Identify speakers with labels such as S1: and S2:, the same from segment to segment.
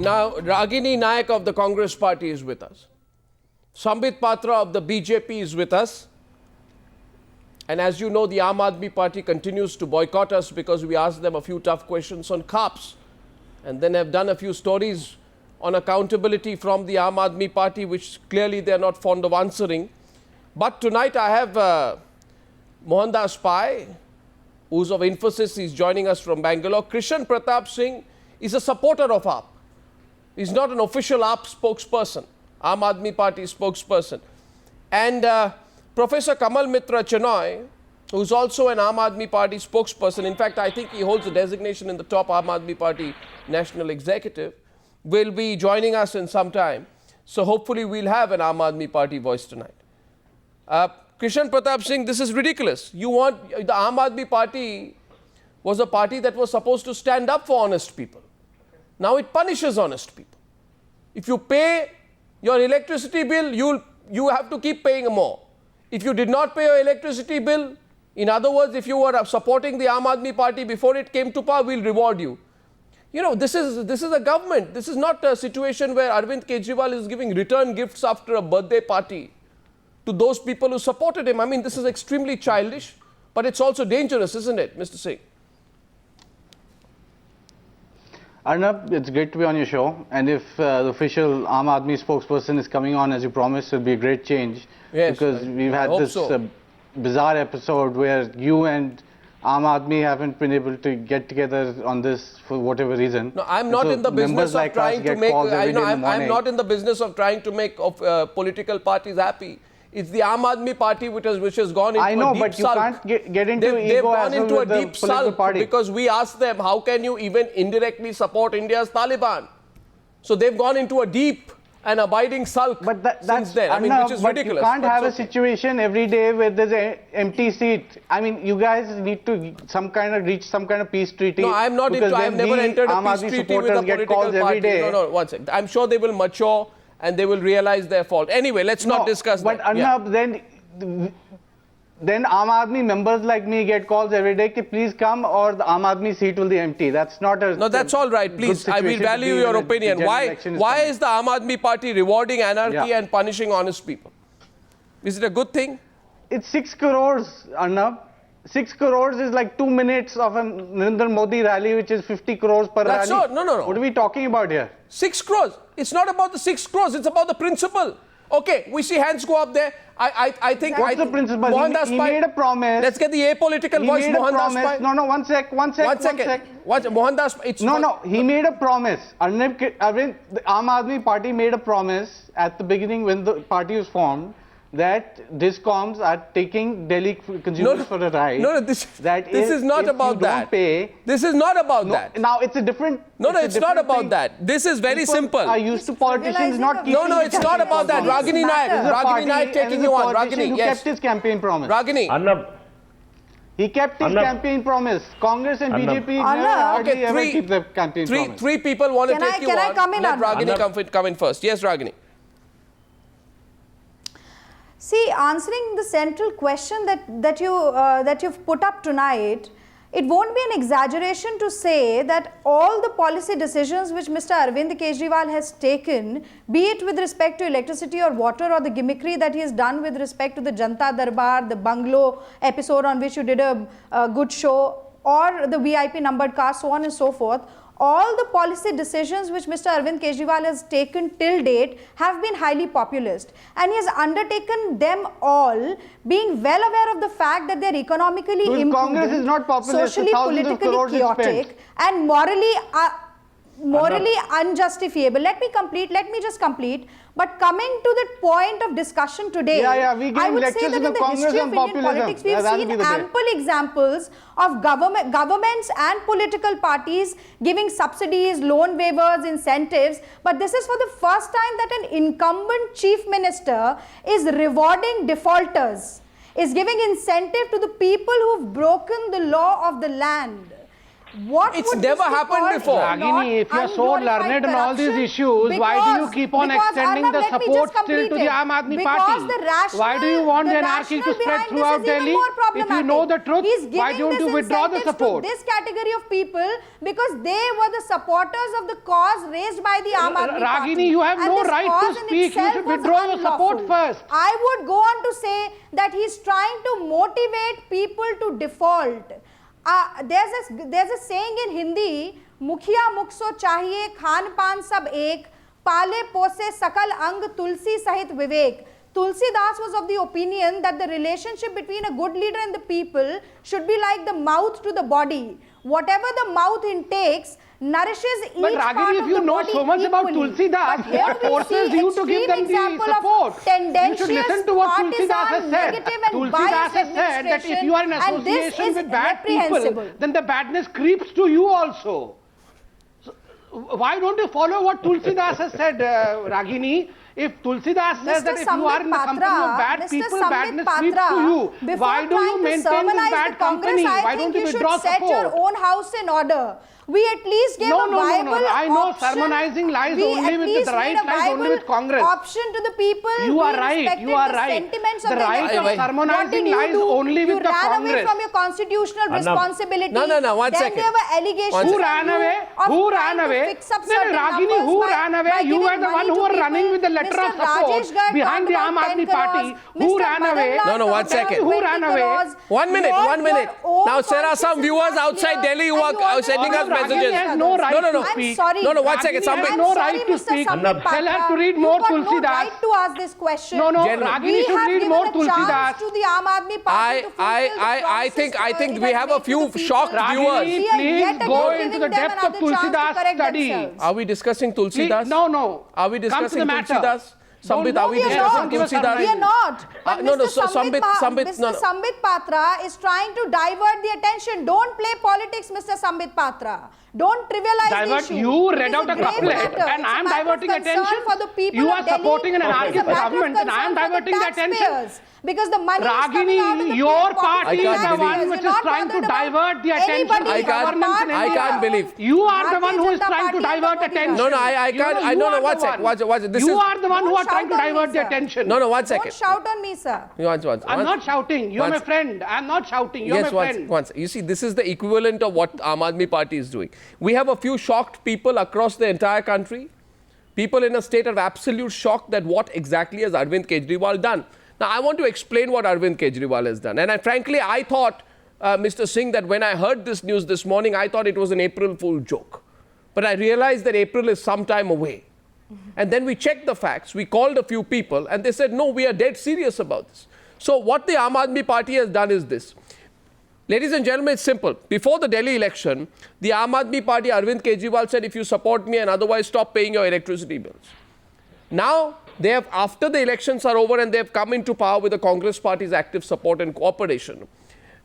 S1: Now, Ragini Nayak of the Congress Party is with us. Sambit Patra of the BJP is with us. And as you know, the Aam Aadmi Party continues to boycott us because we asked them a few tough questions on CAPS. And then have done a few stories on accountability from the Aam Aadmi Party, which clearly they are not fond of answering. But tonight I have Mohandas Pai, who's of Infosys. He's joining us from Bangalore. Krishan Partap Singh is a supporter of AAP. He's not an official AAP spokesperson, Aam Aadmi Party spokesperson. And Professor Kamal Mitra Chenoy, who's also an Aam Aadmi Party spokesperson, in fact, I think he holds a designation in the top Aam Aadmi Party national executive, will be joining us in some time. So hopefully we'll have an Aam Aadmi Party voice tonight. Krishan Partap Singh, this is ridiculous. You want, the Aam Aadmi Party was a party that was supposed to stand up for honest people. Now it punishes honest people. If you pay your electricity bill, you have to keep paying more. If you did not pay your electricity bill, in other words, if you were supporting the Aam Aadmi Party before it came to power, we'll reward you. You know, this is a government. This is not a situation where Arvind Kejriwal is giving return gifts after a birthday party to those people who supported him. I mean, this is extremely childish, but it's also dangerous, isn't it, Mr. Singh?
S2: Arnab, it's great to be on your show. And if the official Aam Aadmi spokesperson is coming on as you promised, it'll be a great change.
S1: Yes,
S2: because we've had this bizarre episode where you and Aam Aadmi haven't been able to get together on this for whatever reason.
S1: No, I'm not in the business of trying to make. I'm not in the business of trying to make political parties happy. It's the Aam Aadmi Party which has gone into a deep sulk.
S2: I know, but you can't get into ego.
S1: They've gone into a deep
S2: sulk
S1: because we asked them, how can you even indirectly support India's Taliban? So they've gone into a deep and abiding sulk since then. I mean, which is ridiculous.
S2: You can't have a situation every day where there's an empty seat. I mean, you guys need to reach some kind of peace treaty.
S1: No, I'm not into. I've never entered a peace treaty with a political party. No, one second. I'm sure they will mature and they will realize their fault. Anyway, let's not discuss that.
S2: But Arnab, then Aam Aadmi members like me get calls every day that please come or the Aam Aadmi seat will be empty. That's not a...
S1: No, that's all right. Please, I will value your opinion. Why is the Aam Aadmi Party rewarding anarchy and punishing honest people? Is it a good thing?
S2: It's 6 crores, Arnab. 6 crores is like 2 minutes of a Narendra Modi rally, which is 50 crores per rally.
S1: No.
S2: What are we talking about here?
S1: 6 crores. It's not about the 6 crores. It's about the principle. Okay, we see hands go up there. I think...
S2: What's the principle? He made a promise.
S1: Let's get the apolitical voice, Mohandas Pai.
S2: No, one sec.
S1: Mohandas Pai.
S2: He made a promise. Arvind, the Aam Aadmi Party made a promise at the beginning when the party was formed that discoms are taking Delhi consumers for a ride.
S1: This is not about that. This is not about that.
S2: Now it's a different...
S1: it's not about that. This is very simple.
S2: Are used to politicians not keeping...
S1: No, it's not about that. Ragini Nayak taking you on.
S2: Ragini, yes. Who kept his campaign promise.
S1: Ragini.
S3: Arnab.
S2: He kept his campaign promise. Congress and BJP hardly ever keep the campaign promise.
S1: Three people want to take you on.
S4: Can I come in?
S1: Let Ragini come in first. Yes, Ragini.
S4: See, answering the central question that you've put up tonight, it won't be an exaggeration to say that all the policy decisions which Mr. Arvind Kejriwal has taken, be it with respect to electricity or water or the gimmickry that he has done with respect to the Janta Darbar, the bungalow episode on which you did a good show, or the VIP numbered car, so on and so forth, all the policy decisions which Mr. Arvind Kejriwal has taken till date have been highly populist, and he has undertaken them all being well aware of the fact that they are economically imprudent,
S2: Congress is not populist,
S4: socially, politically chaotic and morally unjustifiable. Let me just complete. But coming to the point of discussion today, I would say that in the history of Indian politics, we've seen ample examples of governments and political parties giving subsidies, loan waivers, incentives. But this is for the first time that an incumbent chief minister is rewarding defaulters, is giving incentive to the people who've broken the law of the land. What
S1: It's
S4: would
S1: never
S4: this be
S1: happened
S4: called
S1: before.
S4: not
S2: Ragini, if you are so
S4: unglorified
S2: learned in all these
S4: corruption?
S2: issues, why do you keep on
S4: Because,
S2: extending
S4: Arnab,
S2: the
S4: let me
S2: support
S4: just
S2: still to
S4: complete
S2: the
S4: it.
S2: Aam Aadmi
S4: Because
S2: Party?
S4: the rationale,
S2: Why do you want the anarchy to
S4: rationale
S2: spread
S4: behind
S2: throughout
S4: this is even
S2: Delhi?
S4: more
S2: If you know the truth,
S4: He's
S2: why
S4: giving
S2: don't you
S4: this
S2: withdraw the
S4: incentives
S2: support?
S4: to this category of people because they were the supporters of the cause raised by the Aam Aadmi Party.
S2: Ragini, you have
S4: And
S2: no
S4: this
S2: right to
S4: cause in
S2: speak. You
S4: itself
S2: should
S4: was
S2: withdraw your support
S4: unlawful.
S2: first.
S4: I would go on to say that he's trying to motivate people to default. There's a saying in Hindi, मुखिया मुख सो चाहिए खान पान सब एक पाले पोसे सकल अंग तुलसी सहित विवेक. Tulsidas was of the opinion that the relationship between a good leader and the people should be like the mouth to the body. Whatever the mouth intakes nourishes each
S2: But
S4: part
S2: Ragini,
S4: of
S2: if you
S4: the
S2: know
S4: body
S2: so much about
S4: equally.
S2: Tulsidas,
S4: But here
S2: what
S4: we
S2: forces
S4: see
S2: you to give them the
S4: extreme
S2: support?
S4: example of
S2: You should listen to what Tulsidas has
S4: partisan,
S2: said.
S4: negative and
S2: Tulsidas
S4: biased
S2: has said that if you are in
S4: administration, and this
S2: association
S4: is
S2: with bad people,
S4: reprehensible.
S2: then the badness creeps to you also. So, why don't you follow what Tulsidas has said, Ragini? If Tulsidas says that if you are in the company of bad people, badness creeps to you. Why do you maintain this bad company? Why don't you withdraw support?
S4: Set your own house in order. We at least gave a viable
S2: I know
S4: option.
S2: sermonizing lies
S4: We
S2: only
S4: at
S2: with
S4: least
S2: the right
S4: made a
S2: lies only with
S4: viable
S2: Congress.
S4: option to the people.
S2: You are
S4: We
S2: right.
S4: respected
S2: You are
S4: the
S2: right.
S4: sentiments
S2: The
S4: of the
S2: right of
S4: electorate.
S2: sermonizing
S4: What did you
S2: lies
S4: do?
S2: only with the
S4: You ran away
S2: Congress.
S4: from your constitutional
S3: Arnab.
S4: responsibility.
S1: No, one
S4: then
S1: second.
S4: there were allegations.
S2: Who
S4: from
S2: ran
S4: you
S2: away?
S4: of
S2: Who
S4: trying
S2: ran
S4: to
S2: away?
S4: fix up
S2: No,
S4: certain
S2: Ragini,
S4: numbers
S2: who
S4: by-
S2: ran away?
S4: by
S2: You
S4: giving
S2: were the
S4: money
S2: one who
S4: to
S2: were running
S4: people.
S2: with the letter of
S4: Mr.
S2: support
S4: Rajesh Garg
S2: behind the
S4: talked
S2: Aam
S4: about
S2: Aadmi
S4: 10
S2: Party.
S4: crores.
S2: Who
S4: Mr.
S2: ran away?
S4: Madanlal
S1: No, one
S4: talked about
S1: second.
S4: 20
S2: Who ran away?
S4: crores.
S1: 1 minute,
S4: Your
S1: 1 minute.
S4: own
S1: Now, there are some
S4: conscience is
S1: viewers
S4: not
S1: outside
S4: clear,
S1: Delhi who
S4: and
S1: are
S4: you always
S1: sending us
S4: follow
S2: Ragini
S1: messages.
S2: has no right
S1: No, no.
S2: to speak.
S4: I'm sorry.
S1: No, one second.
S2: Ragini has
S1: Sambit.
S2: no
S4: I'm
S2: right
S4: sorry,
S2: to
S4: Mr.
S2: speak.
S4: Sambit
S2: Tell her
S4: Patra.
S2: to read
S4: You
S2: more
S4: got no
S2: Tulsidas.
S4: right to ask this question.
S2: No,
S1: Gentlemen.
S2: Ragini
S4: We
S2: should
S4: have
S2: read
S4: given
S2: more
S4: a
S2: Tulsidas.
S4: chance to the Aam Aadmi Party to fulfill the
S1: I think
S4: promises
S1: we
S4: it has
S1: have a
S4: made to
S1: few
S4: the people.
S1: shocked viewers.
S2: Ragini,
S4: We are
S2: please
S4: yet
S2: go
S4: again
S2: into
S4: giving
S2: the
S4: them
S2: depth of
S4: another chance to
S2: Tulsidas
S4: correct
S2: study.
S4: themselves.
S1: Are we discussing Tulsidas?
S2: No.
S1: Are we
S2: Come to
S1: discussing
S2: the matter.
S1: Tulsidas? Sambit,
S2: No,
S1: are we
S4: we are
S1: discussing
S4: not.
S1: Tulsidas?
S4: We are not. But
S1: no,
S4: Mr.
S1: so Sambit,
S4: Mr. Sambit Patra is trying to divert the attention. Don't play politics, Mr. Sambit Patra. Don't trivialize the issue.
S2: You
S4: It
S2: read
S4: is
S2: out a
S4: grave
S2: couplet
S4: matter.
S2: and
S4: It's
S2: I
S4: a
S2: am
S4: matter of
S2: diverting
S4: concern
S2: attention.
S4: for the people
S2: You
S4: of
S2: are
S4: Delhi.
S2: supporting an
S4: It is a
S2: anarchist
S4: matter of
S2: government and I am
S4: concern for
S2: diverting the attention.
S4: taxpayers. Because the money is coming out of the
S2: Ragini, your
S4: pockets of
S2: party
S4: the
S2: is the
S1: taxpayers.
S2: one
S4: You're
S2: which is
S4: not
S2: trying to
S4: bothered about
S2: divert the attention
S4: anybody
S2: of governance in
S1: I
S2: India.
S1: can't believe.
S2: You are the one who is
S4: Bharatiya
S2: trying to
S4: Janata
S2: divert
S4: Party and the
S2: attention.
S1: No, I can't. I
S2: You
S1: no,
S2: are
S1: one
S2: the
S1: sec.
S2: one.
S1: Watch it. This
S2: You
S1: is.
S2: are the one who
S4: Don't
S2: are trying to
S4: shout on me,
S2: divert the
S4: sir.
S2: attention.
S1: No, 1
S4: Don't
S1: second.
S4: shout on me, sir.
S2: I'm not shouting. You're my friend. I'm not shouting. You're my friend.
S1: Once. You see, this is the equivalent of what Aam Aadmi Party is doing. We have a few shocked people across the entire country. People in a state of absolute shock that what exactly has Arvind Kejriwal done. Now, I want to explain what Arvind Kejriwal has done. And frankly, I thought, Mr. Singh, that when I heard this news this morning, I thought it was an April Fool joke. But I realized that April is some time away. And then we checked the facts. We called a few people and they said, no, we are dead serious about this. So what the Aam Aadmi Party has done is this. Ladies and gentlemen, it's simple. Before the Delhi election, the Aam Aadmi Party, Arvind Kejriwal said, if you support me and otherwise stop paying your electricity bills. Now, they have, after the elections are over and they have come into power with the Congress Party's active support and cooperation,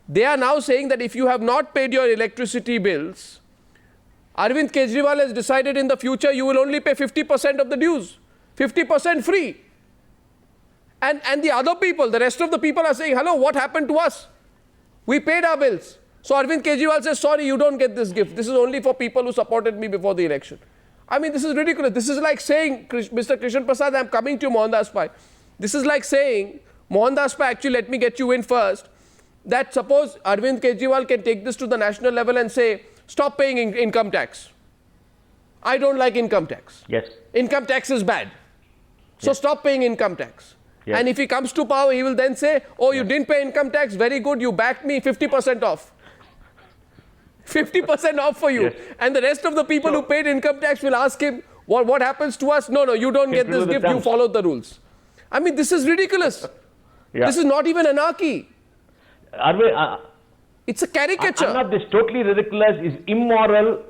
S1: they are now saying that if you have not paid your electricity bills, Arvind Kejriwal has decided in the future you will only pay 50% of the dues, 50% free. And the other people, the rest of the people are saying, hello, what happened to us? We paid our bills. So Arvind Kejriwal says, sorry, you don't get this gift. This is only for people who supported me before the election. I mean, this is ridiculous. This is like saying, Mr. Krishan Prasad, I'm coming to you, Mohandas Pai. This is like saying, Mohandas Pai, actually, let me get you in first. That suppose Arvind Kejriwal can take this to the national level and say, stop paying income tax. I don't like income tax.
S3: Yes.
S1: Income tax is bad. So stop paying income tax.
S3: Yes.
S1: And if he comes to power, he will then say, oh, you didn't pay income tax, very good, you backed me, 50% off. 50% off for you.
S3: Yes.
S1: And the rest of the people who paid income tax will ask him, what happens to us? No, you don't get this gift, you followed the rules. I mean, this is ridiculous. This is not even anarchy. It's a caricature.
S3: Arnab, this totally ridiculous, is immoral,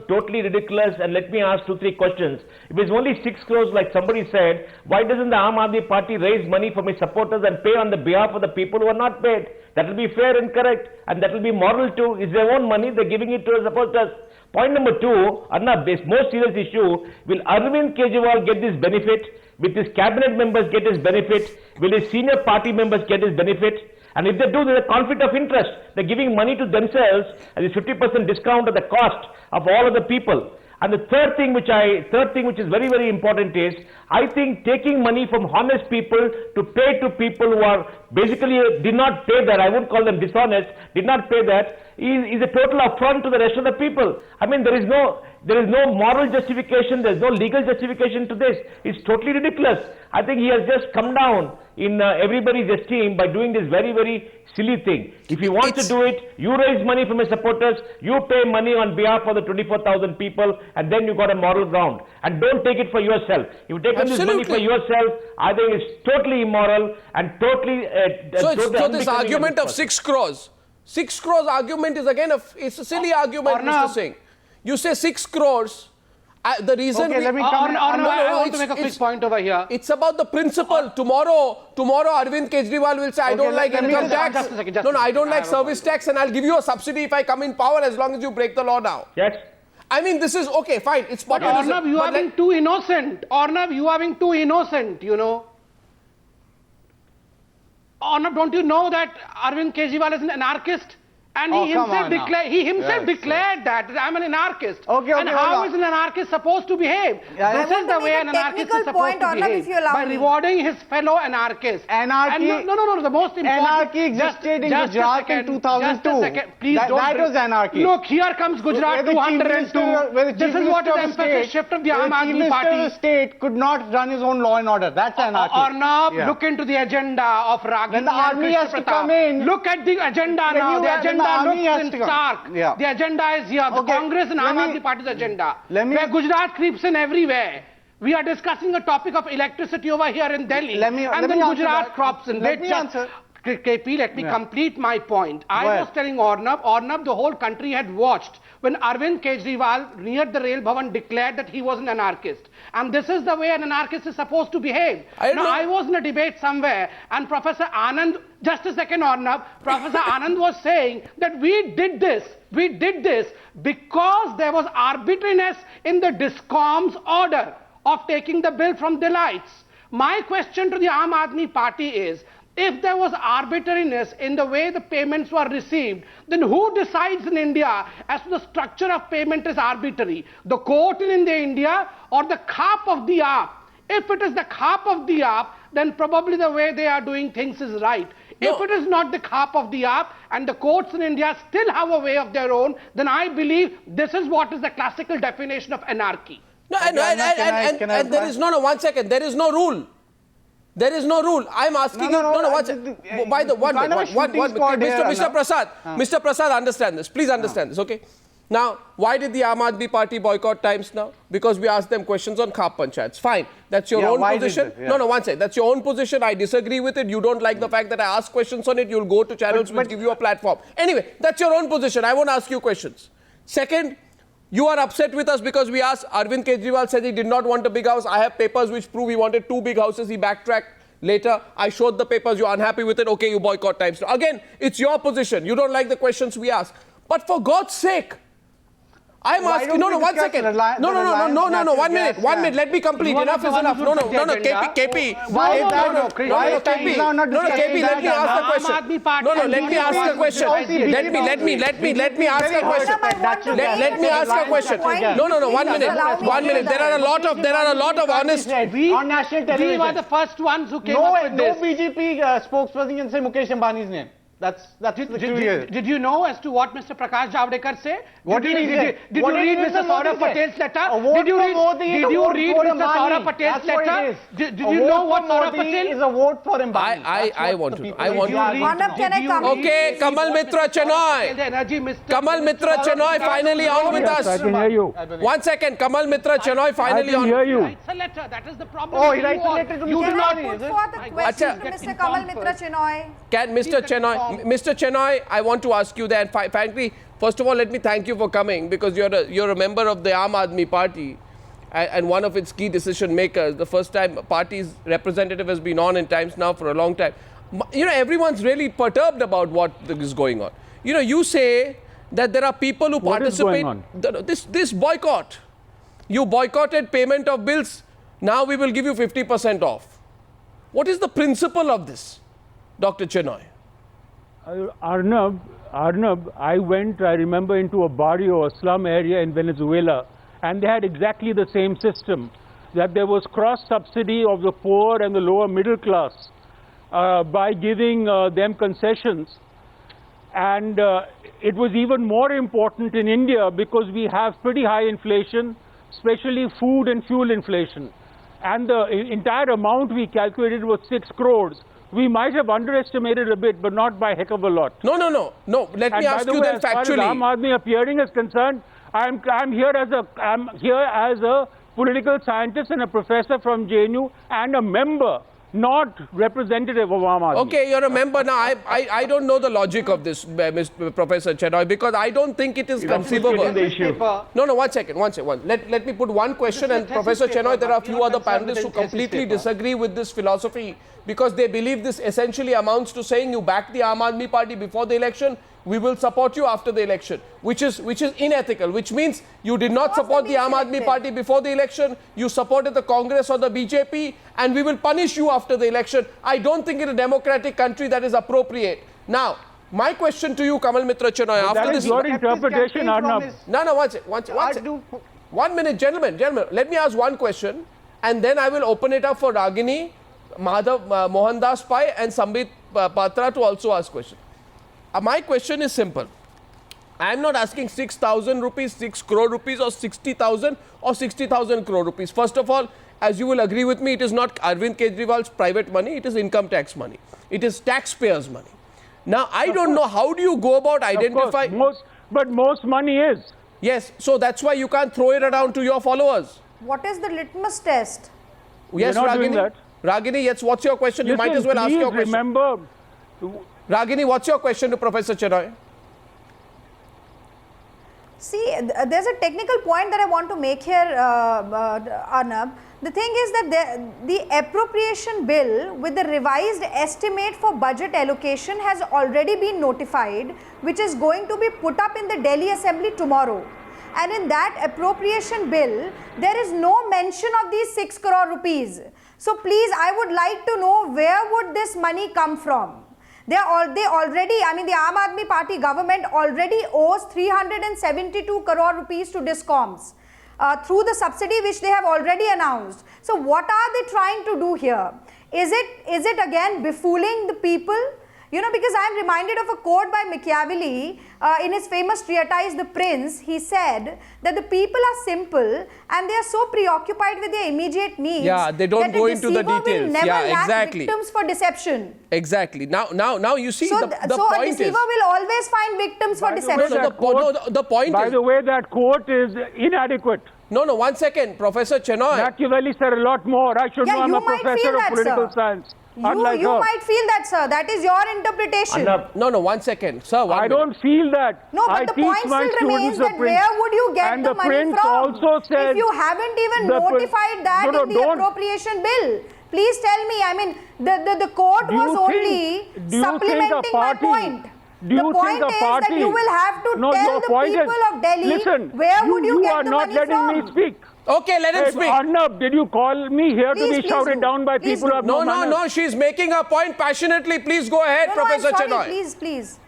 S3: totally ridiculous. And let me ask 2-3 questions. If it's only 6 crores, like somebody said, why doesn't the Aam Aadmi Party raise money for its supporters and pay on the behalf of the people who are not paid? That will be fair and correct, and that will be moral too. It's their own money, they're giving it to the supporters. Point number 2, Arnab, this most serious issue, will Arvind Kejriwal get this benefit? Will his cabinet members get his benefit? Will his senior party members get his benefit? And if they do, there's a conflict of interest. They're giving money to themselves at a 50% discount at the cost of all other people. And the third thing which is very, very important is, I think taking money from honest people to pay to people who are basically did not pay that, I wouldn't call them dishonest, did not pay that, is a total affront to the rest of the people. I mean, there is no moral justification, there is no legal justification to this. It's totally ridiculous. I think he has just come down in everybody's esteem by doing this very, very silly thing. If you want to do it, you raise money from your supporters, you pay money on behalf of the 24,000 people, and then you got a moral ground. And don't take it for yourself. If you take this money for yourself, I think it's totally immoral and totally...
S1: So this argument of 6 crores, 6 crores argument is again, it's a silly argument, Mr. Singh. You say 6 crores. The reason
S2: I want to make a quick point over here.
S1: It's about the principle. Tomorrow Arvind Kejriwal will say, I don't like income tax. I don't like service tax, and I'll give you a subsidy if I come in power as long as you break the law now.
S3: Yes.
S1: I mean, this is okay, fine. It's populism.
S2: Arnab, you are being too innocent. Arnab, you are being too innocent, you know. Arnab, don't you know that Arvind Kejriwal is an anarchist? And he himself declared that I'm an anarchist. And how is an anarchist supposed to behave? This is the way an anarchist is supposed to behave. By rewarding his fellow anarchists.
S5: Anarchy.
S2: No, the most important.
S5: Anarchy existed in Gujarat in 2002.
S2: Please don't.
S5: That was anarchy.
S2: Look, here comes Gujarat 202. This is what is emphasis shift of the Aam Aadmi Party.
S5: The state could not run his own law and order. That's anarchy.
S2: Arnab, look into the agenda of Ragini
S5: When the army has to come in.
S2: Look at the agenda now. The agenda looks in stark. The agenda is here. The Congress and Aam Aadmi Party's agenda. Where Gujarat creeps in everywhere. We are discussing a topic of electricity over here in Delhi. And then Gujarat crops in.
S5: Let me answer.
S2: KP, let me complete my point. I was telling Arnab, the whole country had watched when Arvind Kejriwal near the Rail Bhavan declared that he was an anarchist. And this is the way an anarchist is supposed to behave. I was in a debate somewhere and Professor Anand, just a second Arnab, Professor Anand was saying that we did this because there was arbitrariness in the DISCOM's order of taking the bill from the lights. My question to the Aam Aadmi Party is, if there was arbitrariness in the way the payments were received, then who decides in India as to the structure of payment is arbitrary? The court in India or the khap of the AAP? If it is the khap of the AAP, then probably the way they are doing things is right. No. If it is not the khap of the AAP and the courts in India still have a way of their own, then I believe this is what is the classical definition of anarchy.
S1: No, and there is no, 1 second, there is no rule. There is no rule. I'm asking you. By the one, Mr. Prasad. Mr. Prasad, understand this. Please understand this. Okay. Now, why did the Aam Aadmi Party boycott Times Now? Because we asked them questions on Khap Panchayats. Fine. That's your own position. No, 1 second. That's your own position. I disagree with it. You don't like the fact that I ask questions on it. You'll go to channels which give you a platform. Anyway, that's your own position. I won't ask you questions. Second, you are upset with us because we asked. Arvind Kejriwal said he did not want a big house. I have papers which prove he wanted 2 big houses. He backtracked later. I showed the papers. You're unhappy with it. Okay, you boycott Times Now. Again, it's your position. You don't like the questions we ask. But for God's sake, I'm asking. No, 1 second. No, 1 minute. 1 minute. Let me complete. Enough is enough. No, KP. KP, let me ask the question. No, let me ask the question. Let me ask a question. Let me ask a question. No, 1 minute. 1 minute. There are a lot of honest.
S5: On national television.
S2: We were the first ones who came up with this.
S5: No BJP spokesperson can say Mukesh Ambani's name. Did
S2: you know as to what Mr. Prakash Javadekar said?
S5: What did he say?
S2: Did you read Mr. Saurabh Patel's letter? Did you read Mr. Saurabh Patel's letter? Did you know what Saurabh Patel
S5: is? A vote for Ambani.
S1: I want to know.
S4: Arnab, can I come?
S1: Okay, Kamal Mitra Chenoy. Kamal Mitra Chenoy finally on with us.
S6: I can hear you.
S1: 1 second. Kamal Mitra Chenoy finally on.
S6: I can hear you.
S2: It's a letter. That is the problem.
S5: Oh, he writes a letter to
S2: you
S5: Mr.
S2: do not
S4: put forth a question to Mr. Kamal Mitra Chenoy.
S1: Can Mr. Chenoy, Mr. Chenoy, I want to ask you that. Frankly, first of all, let me thank you for coming because you're a member of the Aam Aadmi Party and one of its key decision makers. The first time a party's representative has been on in Times Now for a long time. You know, everyone's really perturbed about what is going on. You know, you say that there are people who participate.
S6: What is going on?
S1: This boycott. You boycotted payment of bills. Now we will give you 50% off. What is the principle of this, Dr. Chenoy?
S6: Arnab, I remember, into a barrio, a slum area in Venezuela, and they had exactly the same system, that there was cross-subsidy of the poor and the lower middle class by giving them concessions. And it was even more important in India because we have pretty high inflation, especially food and fuel inflation. And the entire amount we calculated was 6 crores. We might have underestimated a bit, but not by a heck of a lot.
S1: No. Let me ask you then factually.
S6: As far as Aam Aadmi appearing is concerned, I'm here as a political scientist and a professor from JNU and a member, not representative of Aam Aadmi.
S1: Okay, you're a member now. I don't know the logic of this, Mr. Professor Chenoy, because I don't think it is conceivable. No, one second. Let me put one question, and Professor Chenoy, there are a few other panelists who completely disagree with this philosophy, because they believe this essentially amounts to saying you back the Aam Aadmi Party before the election, we will support you after the election, which is unethical, which means you did not support the Aam Aadmi Party before the election, you supported the Congress or the BJP, and we will punish you after the election. I don't think in a democratic country that is appropriate. Now, my question to you, Kamal Mitra Chenoy, after
S6: that
S1: this...
S6: is your interpretation, Arnab.
S1: No, one second. 1 minute, gentlemen, let me ask one question, and then I will open it up for Ragini, Mohandas Pai and Sambit Patra to also ask questions. My question is simple. I am not asking 6,000 rupees, 6 crore rupees or 60,000 or 60,000 crore rupees. First of all, as you will agree with me, it is not Arvind Kejriwal's private money, it is income tax money. It is taxpayers' money. Now, I don't know, how do you go about identifying...
S6: But most money is.
S1: Yes, so that's why you can't throw it around to your followers.
S4: What is the litmus test?
S1: Yes, Ragini. Ragini, yes, what's your question?
S6: Listen,
S1: you might as well ask your question.
S6: Remember...
S1: Ragini, what's your question to Professor Chenoy?
S4: See, there's a technical point that I want to make here, Arnab. The thing is that the appropriation bill with the revised estimate for budget allocation has already been notified, which is going to be put up in the Delhi Assembly tomorrow. And in that appropriation bill, there is no mention of these 6 crore rupees. So please, I would like to know, where would this money come from? The Aam Aadmi Party government already owes 372 crore rupees to discoms through the subsidy which they have already announced. So what are they trying to do here? Is it again befooling the people? You know, because I am reminded of a quote by Machiavelli in his famous treatise, The Prince. He said that the people are simple and they are so preoccupied with their immediate needs.
S1: Yeah, they don't go into the details.
S4: Will never lack
S1: exactly.
S4: Victims for deception.
S1: Exactly. Now you see
S4: so
S1: the point is...
S4: a deceiver will always find victims for deception.
S1: The point is...
S6: By the way, that quote is inadequate.
S1: No, 1 second, Professor Chenoy.
S6: Machiavelli said a lot more. I should know, I'm a professor of political science.
S4: You might feel that, sir. That is your interpretation.
S1: No, 1 second. Sir,
S6: I don't feel that.
S4: No, but the point still remains that where would you get the money from?
S6: Also said,
S4: if you haven't even notified that in the appropriation bill. Please tell me, I mean, the court was only supplementing my point. The point is that you will have to tell the people of Delhi, where would you get the money from?
S6: You are not letting me speak.
S1: Okay, let him speak.
S6: Arnab, did you call me here to be shouted down by people who have no manners?
S1: No, she's making her point passionately. Please go ahead, Professor Chenoy.
S4: Please.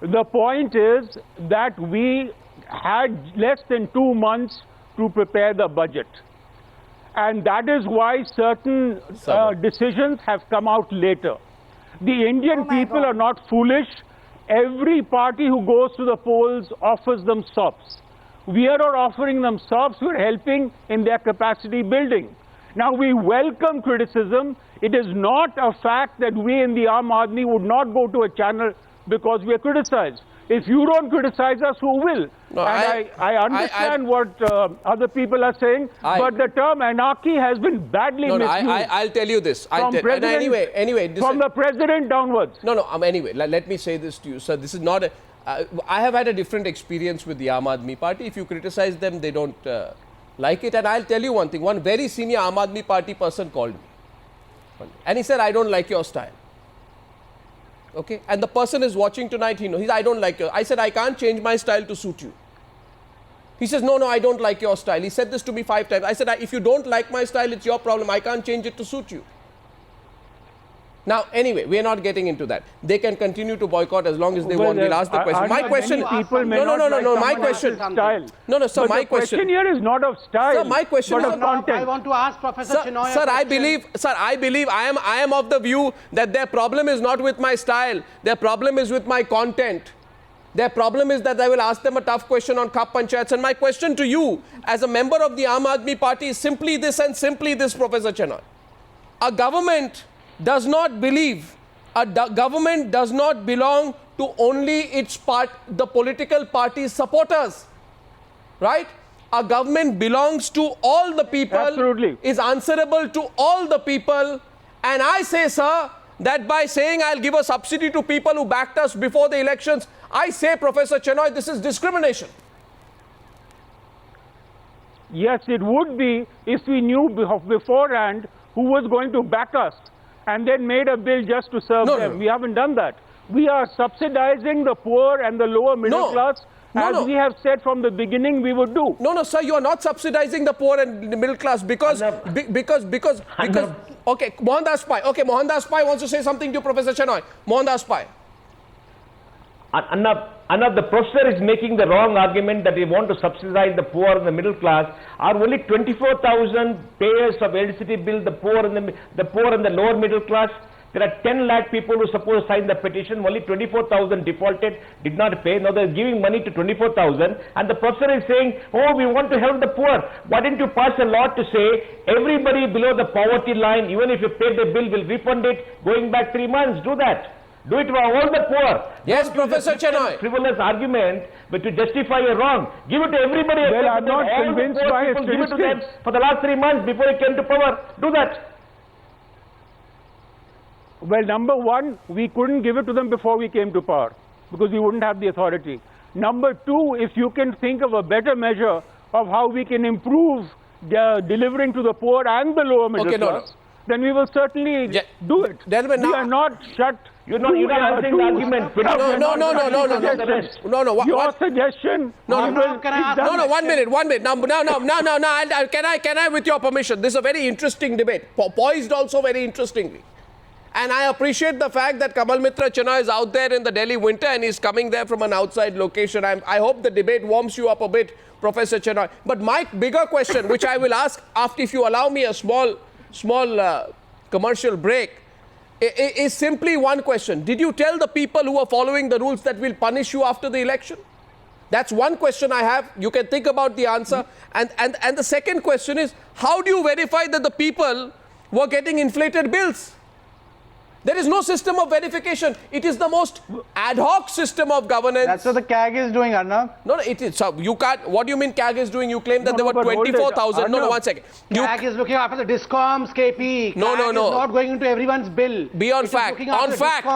S6: The point is that we had less than 2 months to prepare the budget. And that is why certain decisions have come out later. The Indian people are not foolish. Every party who goes to the polls offers them sops. We are not offering them sops, we're helping in their capacity building. Now, we welcome criticism. It is not a fact that we in the Aam Aadmi would not go to a channel because we are criticized. If you don't criticize us, who will?
S1: No,
S6: I understand what other people are saying, but the term anarchy has been badly misused.
S1: I'll tell you this. Anyway,
S6: from the president downwards.
S1: Anyway, let me say this to you, sir. This is not a... I have had a different experience with the Aam Aadmi Party. If you criticize them, they don't like it. And I'll tell you one thing. One very senior Aam Aadmi Party person called me. And he said, I don't like your style. Okay? And the person is watching tonight, he knows. He said, I don't like your... I said, I can't change my style to suit you. He says, no, I don't like your style. He said this to me 5 times. I said, if you don't like my style, it's your problem. I can't change it to suit you. Now, anyway, we are not getting into that. They can continue to boycott as long as they want. We'll ask the question. My question...
S6: No,
S1: my question...
S6: Style.
S1: No, sir,
S6: but
S1: my
S6: the question here is not of style.
S1: Sir, my question
S6: but
S1: is
S6: of content.
S2: I want to ask Professor Chenoy
S1: Sir, I believe I am of the view that their problem is not with my style. Their problem is with my content. Their problem is that I will ask them a tough question on Khap Panchayats. And my question to you, as a member of the Aam Aadmi Party, is simply this and simply this, Professor Chenoy. A government does not believe, government does not belong to only its the political party's supporters, right? A government belongs to all the people,
S6: Absolutely.
S1: Is answerable to all the people. And I say, sir, that by saying I'll give a subsidy to people who backed us before the elections, I say, Professor Chenoy, this is discrimination.
S6: Yes, it would be if we knew beforehand who was going to back us and then made a bill just to serve them. No. We haven't done that. We are subsidizing the poor and the lower middle class, as we have said from the beginning we would do.
S1: No, sir, you are not subsidizing the poor and the middle class because okay, Mohandas Pai. Okay, Mohandas Pai wants to say something to Professor Chenoy. Mohandas Pai.
S3: Arnab, the professor is making the wrong argument that we want to subsidize the poor and the middle class. Are only 24,000 payers of electricity bill the poor and the lower middle class? There are 10 lakh people who suppose to sign the petition. Only 24,000 defaulted, did not pay. Now they're giving money to 24,000. And the professor is saying, oh, we want to help the poor. Why didn't you pass a law to say everybody below the poverty line, even if you pay the bill, will refund it going back 3 months? Do that. Do it for all the poor.
S1: Yes, Professor Chenoy.
S3: Frivolous argument, but to justify your wrong. Give it to everybody.
S6: Well, I'm not convinced by it.
S3: Give it to them for the last 3 months before he came to power. Do that.
S6: Well, number one, we couldn't give it to them before we came to power because we wouldn't have the authority. Number two, if you can think of a better measure of how we can improve delivering to the poor and the lower middle class, then we will certainly do it. We are not shut.
S3: You're not answering the argument.
S6: No. Your suggestion.
S1: No, 1 minute. Now, can I, with your permission? This is a very interesting debate, poised also very interestingly. And I appreciate the fact that Kamal Mitra Chenoy is out there in the Delhi winter and he's coming there from an outside location. I hope the debate warms you up a bit, Professor Chenoy. But my bigger question, which I will ask after, if you allow me a small commercial break, is simply one question. Did you tell the people who are following the rules that we'll punish you after the election? That's one question I have. You can think about the answer. And the second question is, how do you verify that the people were getting inflated bills? There is no system of verification. It is the most ad hoc system of governance.
S5: That's what the CAG is doing, Arnab.
S1: No, it is. So you can't. What do you mean CAG is doing? You claim that there were 24,000. No, 1 second.
S2: CAG is looking after the DISCOMs, KP.
S1: No.
S2: CAG is not going into everyone's bill.
S1: Be on fact. On fact.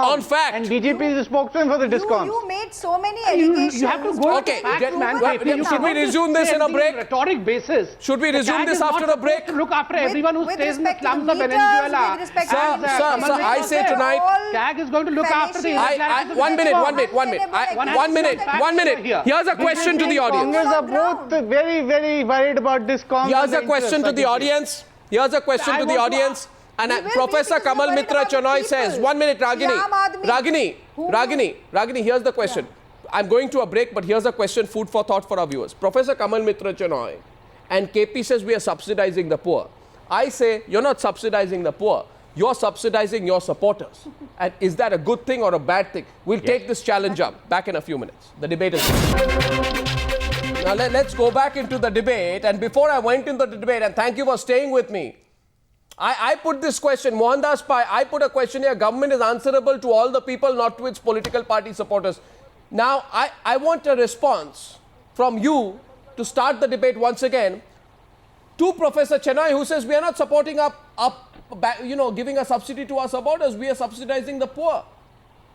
S5: And BJP is the spokesman for the DISCOMs.
S4: You made so many allegations.
S2: You have to go
S1: okay.
S2: Should
S1: we resume this in a break?
S2: Rhetoric basis.
S1: Should we resume this after a break?
S2: To look after everyone who stays in the slums of Venezuela.
S1: Sir, I say tonight.
S2: CAG is going to look after the
S1: 1 minute. Here's a question to the audience.
S5: Congress are both very, very worried about DISCOM.
S1: Here's a question to the audience. And Professor Kamal Mitra Chenoy says, 1 minute, Ragini, here's the question. I'm going to a break, but here's a question, food for thought for our viewers. Professor Kamal Mitra Chenoy and KP says we are subsidizing the poor. I say you're not subsidizing the poor. You're subsidizing your supporters. And is that a good thing or a bad thing? We'll take this challenge up. Back in a few minutes. The debate is on. Now let's go back into the debate. And before I went into the debate, and thank you for staying with me, I put this question, Mohandas Pai, I put a question here. Government is answerable to all the people, not to its political party supporters. Now, I want a response from you to start the debate once again to Professor Chenoy, who says we are not supporting giving a subsidy to our supporters, we are subsidizing the poor.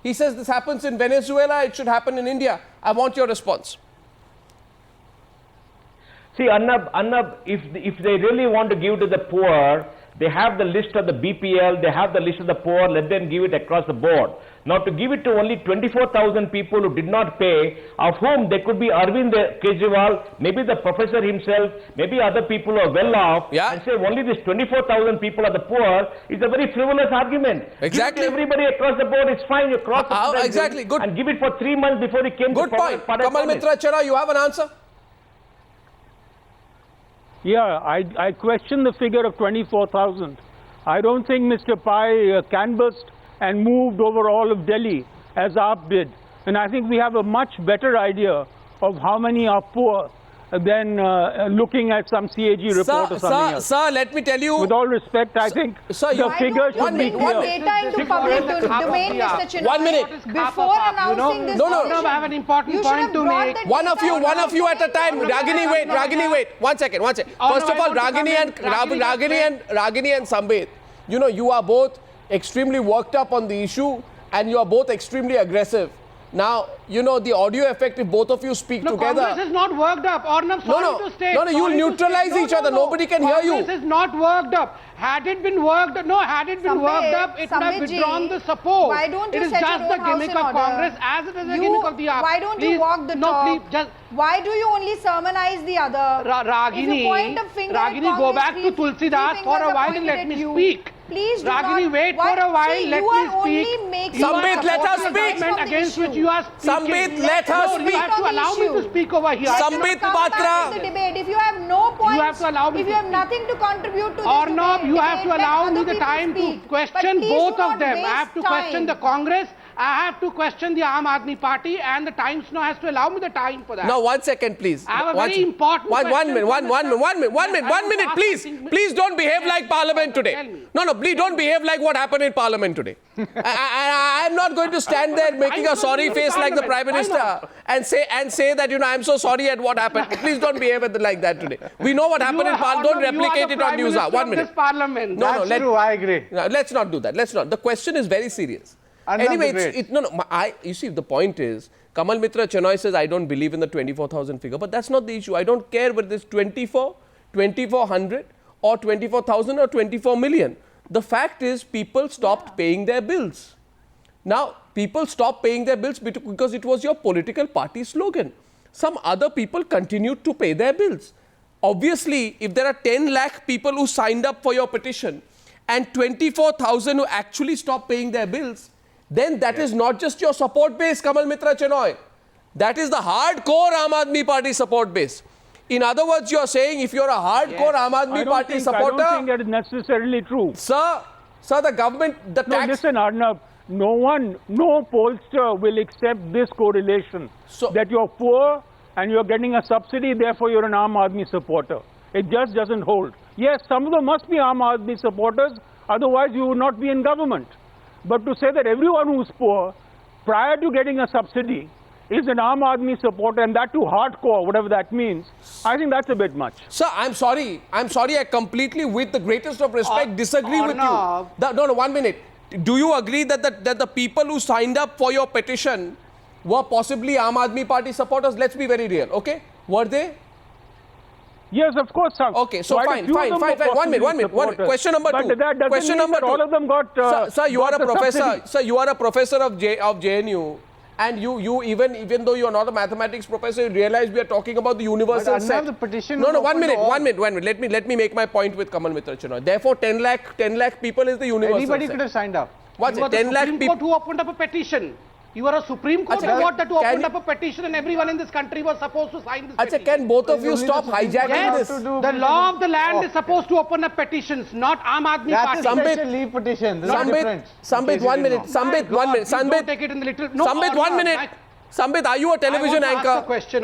S1: He says this happens in Venezuela, it should happen in India. I want your response.
S3: See, Arnab, if they really want to give to the poor, they have the list of the BPL, they have the list of the poor, let them give it across the board. Now to give it to only 24,000 people who did not pay, of whom there could be Arvind Kejriwal, maybe the professor himself, maybe other people who are well off, and say only these 24,000 people are the poor, is a very frivolous argument.
S1: Exactly.
S3: Give it to everybody across the board, it's fine, you cross
S1: exactly. Good.
S3: and give it for 3 months before it came
S1: Good
S3: to
S1: point. Kamal Mitra Chenoy, you have an answer?
S6: Yeah, I question the figure of 24,000. I don't think Mr. Pai canvassed and moved over all of Delhi as AAP did. And I think we have a much better idea of how many are poor than looking at some CAG report or something else.
S1: Sir, let me tell you.
S6: With all respect, I think the figures should be clear.
S4: Data into public domain, Mr. Chenoy.
S1: 1 minute.
S4: Before announcing this
S2: I have an important point to make.
S1: One of you at a time. Ragini, wait. One second. First of all, Ragini and Sambit, you are both extremely worked up on the issue and you are both extremely aggressive. Now, the audio effect, if both of you speak together.
S2: Congress is not worked up. Arnab, sorry to state.
S1: No, you neutralize each other. Nobody can hear you.
S2: Congress is not worked up. Had it been worked up, it would have withdrawn the support.
S4: Why don't you
S2: it is
S4: set
S2: just
S4: your
S2: the
S4: own house
S2: gimmick
S4: in
S2: of
S4: order?
S2: Congress as it is a gimmick of the AAP.
S4: Why don't you walk the talk? Why do you only sermonize the other?
S2: Ragini, go back to Tulsi Das for a while and let me speak.
S4: Please do
S2: Ragini, wait for a while, let me speak.
S1: Sambit, let her speak.
S2: Against which you are speaking.
S1: Sambit, let her speak.
S2: You have to allow me to speak over here.
S1: Sambit Patra.
S4: If you have no points,
S2: you have to allow me
S4: if you have nothing to contribute to this
S2: Arnab, you have to
S4: let
S2: allow
S4: other
S2: me the
S4: people
S2: time
S4: speak.
S2: to question
S4: But
S2: both
S4: please do
S2: of them.
S4: not
S2: I have to
S4: waste
S2: question the
S4: time.
S2: Congress. I have to question the Aam Aadmi Party, and the Times now has to allow me the time for that.
S1: Now, 1 second, please.
S2: I have a very important
S1: one
S2: question.
S1: minute, please. Please don't behave like Parliament today. No, please don't behave like what happened in Parliament today. I am not going to stand there making a sorry face like the Prime Minister and say that, I'm so sorry at what happened. Please don't behave like that today. We know what happened in Parliament. Don't replicate it on Newshour. 1 minute.
S2: That's
S5: true, I agree.
S1: No, let's not do that. The question is very serious. Anyway, you see, the point is, Kamal Mitra Chenoy says, I don't believe in the 24,000 figure, but that's not the issue. I don't care whether it's 24, 2,400 or 24,000 or 24 million. The fact is, people stopped paying their bills. Now, people stopped paying their bills because it was your political party slogan. Some other people continued to pay their bills. Obviously, if there are 10 lakh people who signed up for your petition and 24,000 who actually stopped paying their bills, then that is not just your support base, Kamal Mitra Chenoy. That is the hardcore Aam Aadmi Party support base. In other words, you are saying if you are a hardcore Aam Aadmi Party supporter...
S6: I don't think that is necessarily true.
S1: Sir, the government, the tax...
S6: Listen, Arnab, no pollster will accept this correlation. That you're poor and you're getting a subsidy, therefore you're an Aam Aadmi supporter. It just doesn't hold. Yes, some of them must be Aam Aadmi supporters, otherwise you would not be in government. But to say that everyone who's poor, prior to getting a subsidy, is an Aam Aadmi supporter, and that too hardcore, whatever that means, I think that's a bit much.
S1: Sir, I'm sorry. I completely, with the greatest of respect, disagree with you. No, 1 minute. Do you agree that the people who signed up for your petition were possibly Aam Aadmi Party supporters? Let's be very real, okay? Were they?
S6: Yes, of course, sir.
S1: Okay, so fine. 1 minute. Question number 2.
S6: But that doesn't mean that all of them got
S1: Sir, you are a professor.
S6: Subsidy.
S1: Sir, you are a professor of JNU. And you even though you are not a mathematics professor, you realize we are talking about the universal set.
S5: The petition
S1: No, 1 minute. Let me make my point with Kamal Mitra Chenoy. Therefore, 10 lakh people is the universal
S5: Anybody
S1: set.
S5: could have signed up.
S1: What's it? 10 lakh people
S2: who opened up a petition. You are a Supreme Court court that opened up a petition and everyone in this country was supposed to sign this petition.
S1: Can both of you stop hijacking this?
S2: The law of the land is supposed to open up petitions, not Aam Aadmi Party.
S5: That's a special leave petition.
S1: Sambit, 1 minute. Sambit, 1 minute.
S2: Don't take it in the little...
S1: Sambit, 1 minute. Sambit, are you a television anchor?
S2: Ask the question,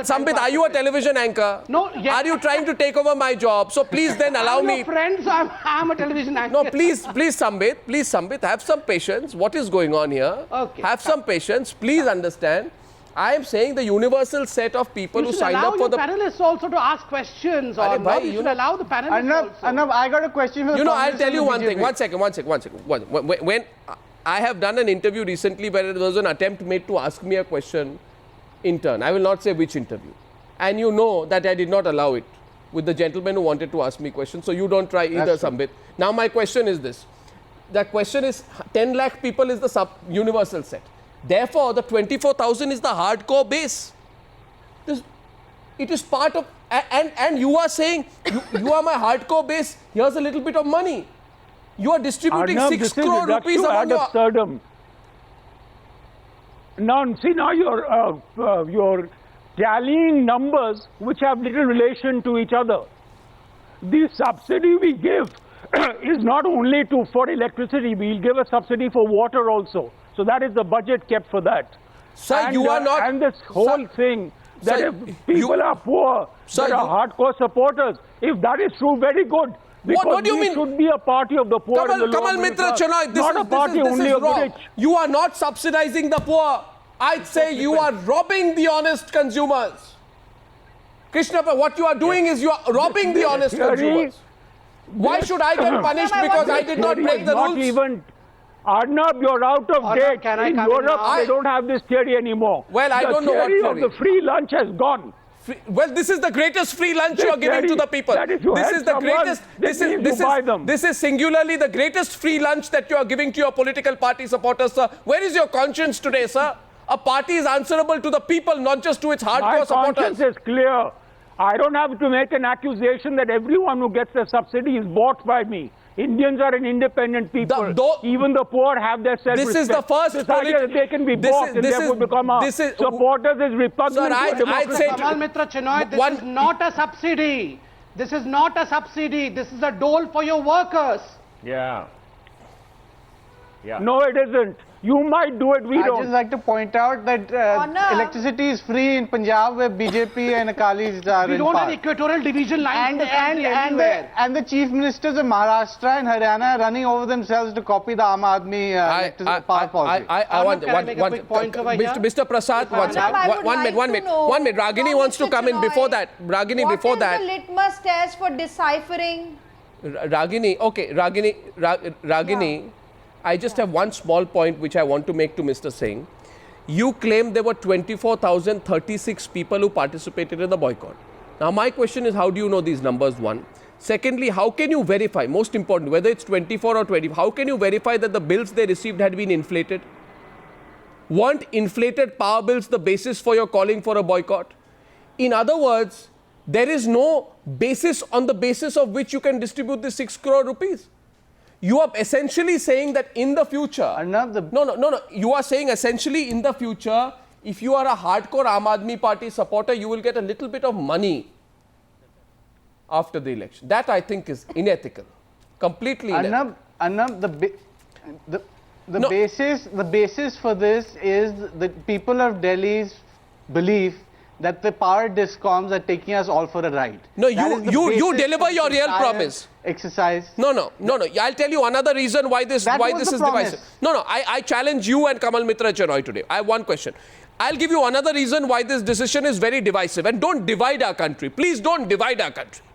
S1: Sambit, are you a television anchor?
S2: No. Yes.
S1: Are you trying to take over my job? So please then allow me.
S2: Your friends, I'm a television anchor.
S1: No, please, Sambit, have some patience. What is going on here?
S2: Okay.
S1: Have some patience. Please understand. I am saying the universal set of people who signed up for the...
S2: You should allow your panelists also to ask questions. You should allow the panelists also.
S5: Arnab, I got a question for
S1: I'll tell you one thing. One second. When I have done an interview recently where there was an attempt made to ask me a question in turn. I will not say which interview. And you know that I did not allow it with the gentleman who wanted to ask me questions. So you don't try either, Sambit. Now my question is this. the question is 10 lakh people is the universal set. Therefore, the 24,000 is the hardcore base. It is part of, and you are saying, you are my hardcore base, here's a little bit of money. You are distributing
S6: Arnab,
S1: 6 crore rupees among your...
S6: absurdum. Now, see, now you're tallying numbers which have little relation to each other. The subsidy we give is not only for electricity, we'll give a subsidy for water also. So that is the budget kept for that.
S1: Sir, and, you are not...
S6: And this whole thing, that
S1: sir,
S6: if people are poor,
S1: sir,
S6: there are hardcore supporters. If that is true, very good. Because
S1: what do you mean?
S6: Should be a party of the poor.
S1: Kamal Mitra Chenoy,
S6: not a party only of the rich.
S1: You are not subsidizing the poor. I'd say you are robbing the honest consumers. Krishna, what you are doing is you are robbing the honest consumers. Why should I get punished because I did not break the rules?
S6: Even Arnab, you're out of date. In Europe, they don't have this theory anymore.
S1: Well, I don't know what theory.
S6: The theory of the free lunch has gone.
S1: Well, this is the greatest free lunch you are giving to the people. This is the greatest. This is singularly the greatest free lunch that you are giving to your political party supporters, sir. Where is your conscience today, sir? A party is answerable to the people, not just to its hardcore supporters.
S6: My conscience is clear. I don't have to make an accusation that everyone who gets a subsidy is bought by me. Indians are an independent people. Even the poor have their self-respect.
S1: This is the first
S6: this idea that they can be bought and therefore become supporters is repugnant to democracy.
S2: Kamal Mitra Chenoy, this is not a subsidy. This is not a subsidy. This is a dole for your workers.
S3: Yeah.
S6: No, it isn't. You might do it, we don't.
S5: I'd just like to point out that electricity is free in Punjab where BJP and Akalis are
S2: We don't have equatorial division lines
S5: and the chief ministers of Maharashtra and Haryana are running over themselves to copy the Aam Aadmi power policy.
S1: I want Mr. Prasad, one minute. Ragini wants to come in before that. Ragini, before that.
S4: What is the litmus test for deciphering?
S1: Ragini, okay, Ragini. I just have one small point which I want to make to Mr. Singh. You claim there were 24,036 people who participated in the boycott. Now, my question is, how do you know these numbers, one? Secondly, how can you verify, most important, whether it's 24 or 20, how can you verify that the bills they received had been inflated? Weren't inflated power bills the basis for your calling for a boycott? In other words, there is no basis on the basis of which you can distribute the 6 crore rupees. You are essentially saying that in the future... No. You are saying essentially in the future, if you are a hardcore Aam Aadmi Party supporter, you will get a little bit of money after the election. That, I think, is unethical. Completely unethical.
S5: Arnab, the basis for this is the people of Delhi's belief that the power discoms are taking us all for a ride.
S1: No, you deliver your real promise.
S5: Exercise.
S1: No. I'll tell you another reason why this is divisive. No. I challenge you and Kamal Mitra Chenoy today. I have one question. I'll give you another reason why this decision is very divisive. And don't divide our country. Please don't divide our country.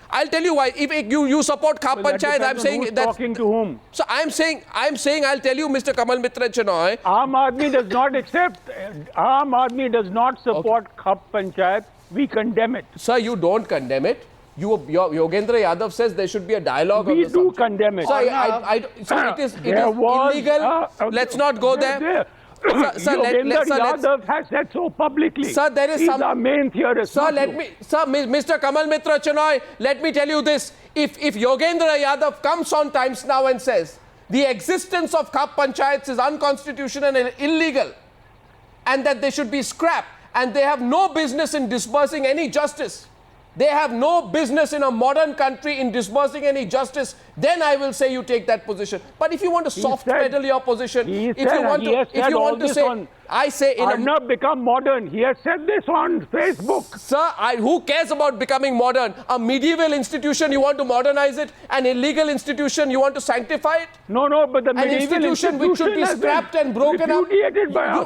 S1: I'll tell you why. If you support Khap Panchayat, I'm saying that.
S6: Talking to whom?
S1: So I'm saying. I'll tell you, Mr. Kamal Mitra Chenoy.
S6: Aam Aadmi does not accept. Aam Aadmi does not support Khap Panchayat. We condemn it.
S1: Sir, you don't condemn it. Yogendra Yadav says there should be a dialogue.
S6: We do condemn it.
S1: So it is illegal. Let's not go there. Sir,
S6: Yadav has said so publicly.
S1: Sir, there is
S6: He's our main theorist.
S1: Sir, Mr. Kamal Mitra Chenoy, let me tell you this. If Yogendra Yadav comes on Times Now and says the existence of Khap Panchayats is unconstitutional and illegal and that they should be scrapped and they have no business in disbursing any justice, they have no business in a modern country in disbursing any justice, then I will say you take that position. But if you want to soft pedal your position, if you want to say, I say in
S6: Arnab become modern. He has said this on Facebook.
S1: Sir, who cares about becoming modern? A medieval institution, you want to modernize it? An illegal institution, you want to sanctify it?
S6: No, but the medieval
S1: institution which should be scrapped and broken up.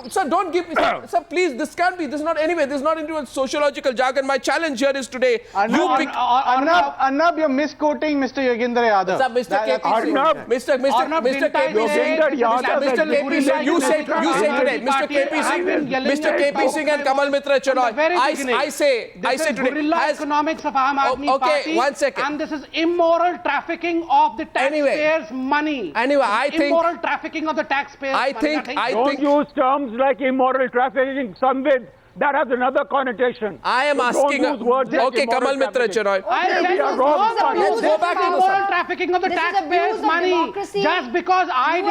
S1: Sir, don't give me... Sir, please, this can't be. This is not anyway. This is not into a sociological jargon. My challenge here is today...
S5: Arnab, you're misquoting Mr. Yogendra Yadav.
S1: Sir, Mr. KP Singh,
S6: Arnab,
S1: Mr. KP Singh, Mr. KP Singh, you say today, Mr. KP Singh and Kamal Mitra Chenoy, I say today,
S2: guerrilla economics of Aam Aadmi Party,
S1: 1 second.
S2: and this is immoral trafficking of the taxpayers' money.
S1: Anyway, I think
S2: immoral trafficking of the taxpayers' money.
S6: Don't use terms like immoral trafficking, Sambit. That has another connotation.
S1: I am asking. Okay, Kamal Mitra Chenoy.
S2: Let's go back to immoral trafficking of the taxpayers' money. Just because I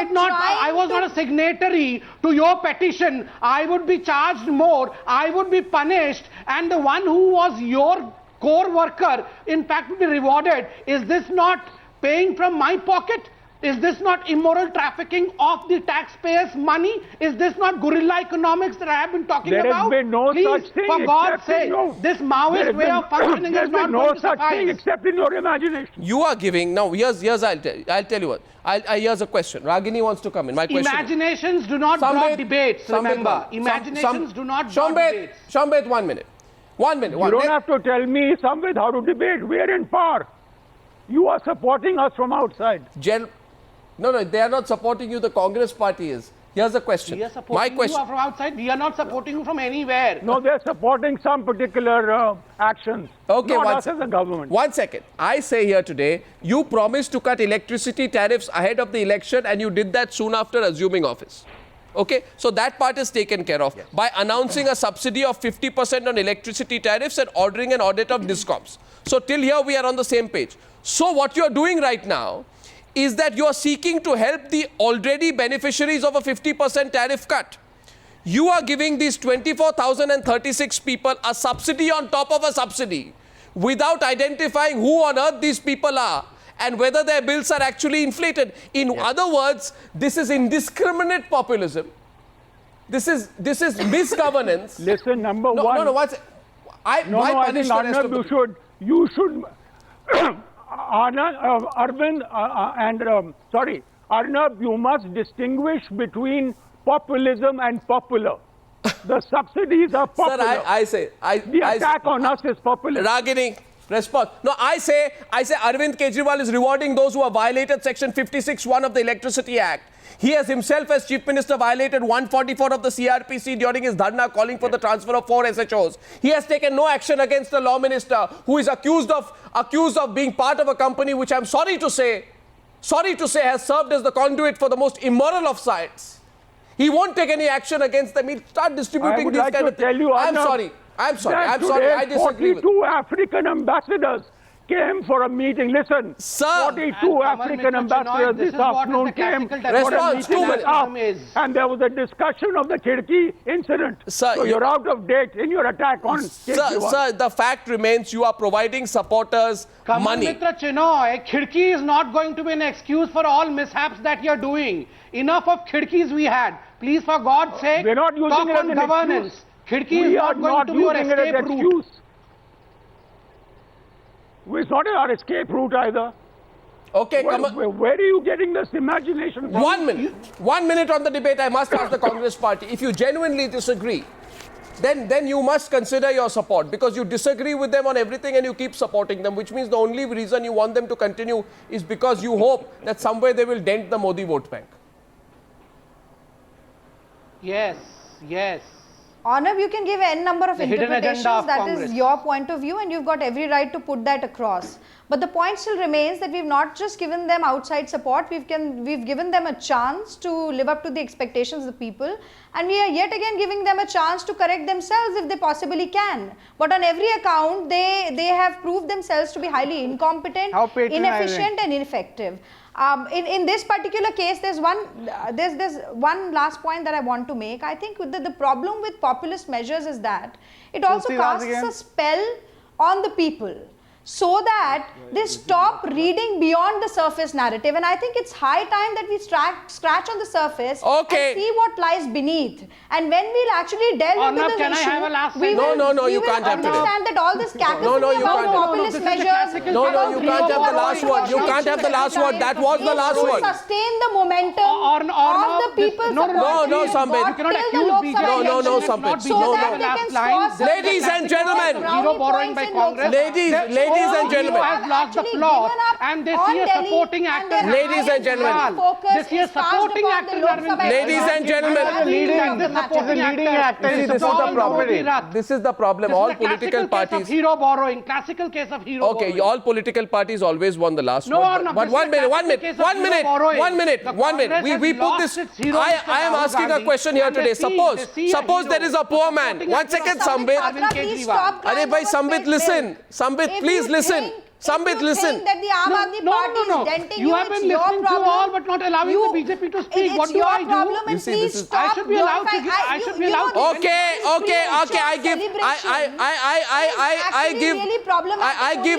S2: was not a signatory to your petition, I would be charged more, I would be punished, and the one who was your core worker, in fact, would be rewarded. Is this not paying from my pocket? Is this not immoral trafficking of the taxpayers' money? Is this not guerrilla economics that I have been talking about?
S6: There has been no such thing.
S2: For God's sake, this Maoist way of functioning is not going to suffice.
S6: There has been no such thing except in your imagination.
S1: You are giving, now here's I'll tell you what. Here's a question. Ragini wants to come in. My question
S2: Imaginations do not draw debates, remember. Imaginations do not draw debates.
S1: Sambit, 1 minute. 1 minute.
S6: You don't have to tell me, Sambit, how to debate. We are in power. You are supporting us from outside.
S1: No, they are not supporting you. The Congress party is. Here's the question.
S2: We are supporting you from outside. We are not supporting you from anywhere.
S6: No, they're supporting some particular actions.
S1: Okay,
S6: not us as a government.
S1: 1 second. I say here today, you promised to cut electricity tariffs ahead of the election and you did that soon after assuming office. Okay, so that part is taken care of by announcing a subsidy of 50% on electricity tariffs and ordering an audit of discoms. So till here we are on the same page. So what you are doing right now is that you are seeking to help the already beneficiaries of a 50% tariff cut. You are giving these 24,036 people a subsidy on top of a subsidy without identifying who on earth these people are and whether their bills are actually inflated. In other words, this is indiscriminate populism. This is misgovernance.
S6: Listen, number one.
S1: I think
S6: Arnab, you should Arnab, you must distinguish between populism and popular. The subsidies are popular.
S1: Sir,
S6: the attack on us is popular.
S1: Ragini, response. No, I say Arvind Kejriwal is rewarding those who have violated Section 56(1) of the Electricity Act. He has himself, as Chief Minister, violated 144 of the CRPC during his dharna calling for the transfer of 4 SHOs. He has taken no action against the law minister who is accused of being part of a company which I'm sorry to say has served as the conduit for the most immoral of sites. He won't take any action against them. He'll start distributing these kind of things. I'm sorry. I disagree with you.
S6: 42 African ambassadors came for a meeting. Listen,
S1: sir,
S6: 42 African ambassadors this afternoon came for a meeting and there was a discussion of the Khidki incident.
S1: Sir,
S6: so you're out of date in your attack on Kejriwal.
S1: Sir, the fact remains you are providing supporters
S2: Kamal
S1: money.
S2: Mitra Chenoy, Khidki is not going to be an excuse for all mishaps that you're doing. Enough of Khidkis we had. Please, for God's sake,
S6: we're not using
S2: talk
S6: it as
S2: on
S6: an
S2: governance.
S6: Excuse.
S2: Khidki is not going to be your escape route.
S6: It's not our escape route either.
S1: Okay,
S6: where are you getting this imagination from?
S1: 1 minute. 1 minute on the debate. I must ask the Congress party. If you genuinely disagree, then you must consider your support because you disagree with them on everything and you keep supporting them, which means the only reason you want them to continue is because you hope that somewhere they will dent the Modi vote bank.
S2: Yes.
S4: Arnab, you can give n number of interpretations, that is your point of view and you've got every right to put that across. But the point still remains that we've not just given them outside support, we've given them a chance to live up to the expectations of the people and we are yet again giving them a chance to correct themselves if they possibly can. But on every account, they have proved themselves to be highly incompetent, inefficient and ineffective. In this particular case, there's one last point that I want to make. I think the problem with populist measures is that it also casts a spell on the people so that they stop reading beyond the surface narrative. And I think it's high time that we scratch on the surface and see what lies beneath. And when we'll actually delve into this issue, we will understand that all this cacophony about populist measures...
S1: you can't have the last word. You can't have the last word. That was the last word.
S4: Sustain the momentum of the people's support.
S1: No, Sambit.
S4: Sambit.
S1: Ladies and gentlemen.
S2: Zero borrowing by Congress.
S1: Ladies Ladies and gentlemen.
S2: has lost the plot and they see a supporting actor.
S1: Ladies and gentlemen.
S2: They see a supporting actor.
S1: Ladies and gentlemen. This is the problem. All political parties.
S2: Hero borrowing. Classical case of hero borrowing.
S1: Okay, all political parties always won the last one.
S2: No,
S1: but 1 minute. We put this. I am asking a question here today. Suppose there is a poor man. 1 second, Sambit. Arey bhai, Sambit, listen. Sambit, please listen. Sambit, listen.
S4: That the Aam Aadmi Party is denting
S2: You have been listening to all but not allowing the BJP to speak. What do I do?
S1: You see, this is.
S2: I should be allowed to give. I should be allowed to.
S1: Okay.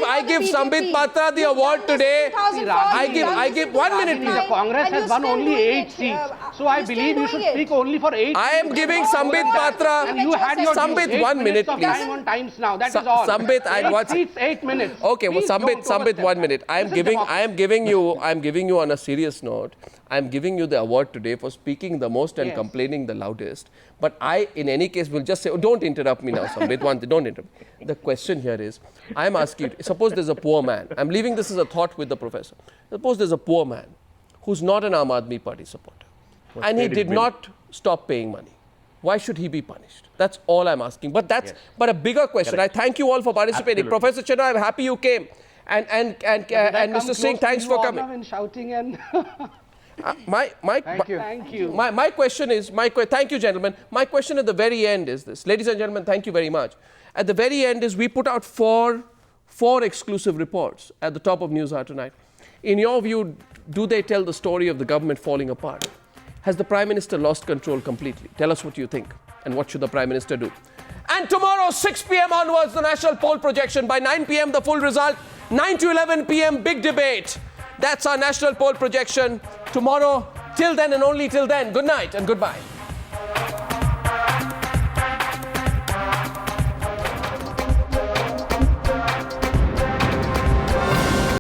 S1: I give Sambit Patra the award today. I give 1 minute, please.
S2: The Congress has won only 8 seats, so I believe you should speak only for 8.
S1: I am giving Sambit Patra.
S2: And you had your
S1: Sambit 1 minute, please.
S2: Time on Times Now. That is all.
S1: Sambit, I
S2: 8
S1: watch.
S2: seats, 8 minutes.
S1: Okay, well, Sambit, 1 minute. I am giving you on a serious note. I am giving you the award today for speaking the most and complaining the loudest. But I, in any case, will just say, don't interrupt me now, Sambit. Don't interrupt. The question here is, I am asking you, suppose there's a poor man. I'm leaving this as a thought with the professor. Suppose there's a poor man who's not an Aam Aadmi Party supporter. And he did not stop paying money. Why should he be punished? That's all I'm asking. But that's but a bigger question. Correct. I thank you all for participating.
S3: Absolutely.
S1: Professor Chenoy, I'm happy you came. And Mr. Singh, thanks for coming.
S2: And shouting and
S1: Thank you. My question is, thank you, gentlemen. My question at the very end is this. Ladies and gentlemen, thank you very much. At the very end is we put out four exclusive reports at the top of Newshour tonight. In your view, do they tell the story of the government falling apart? Has the Prime Minister lost control completely? Tell us what you think. And what should the Prime Minister do? And tomorrow, 6 p.m. onwards, the national poll projection. By 9 p.m., the full result. 9 to 11 p.m., big debate. That's our national poll projection. Tomorrow, till then and only till then, good night and goodbye.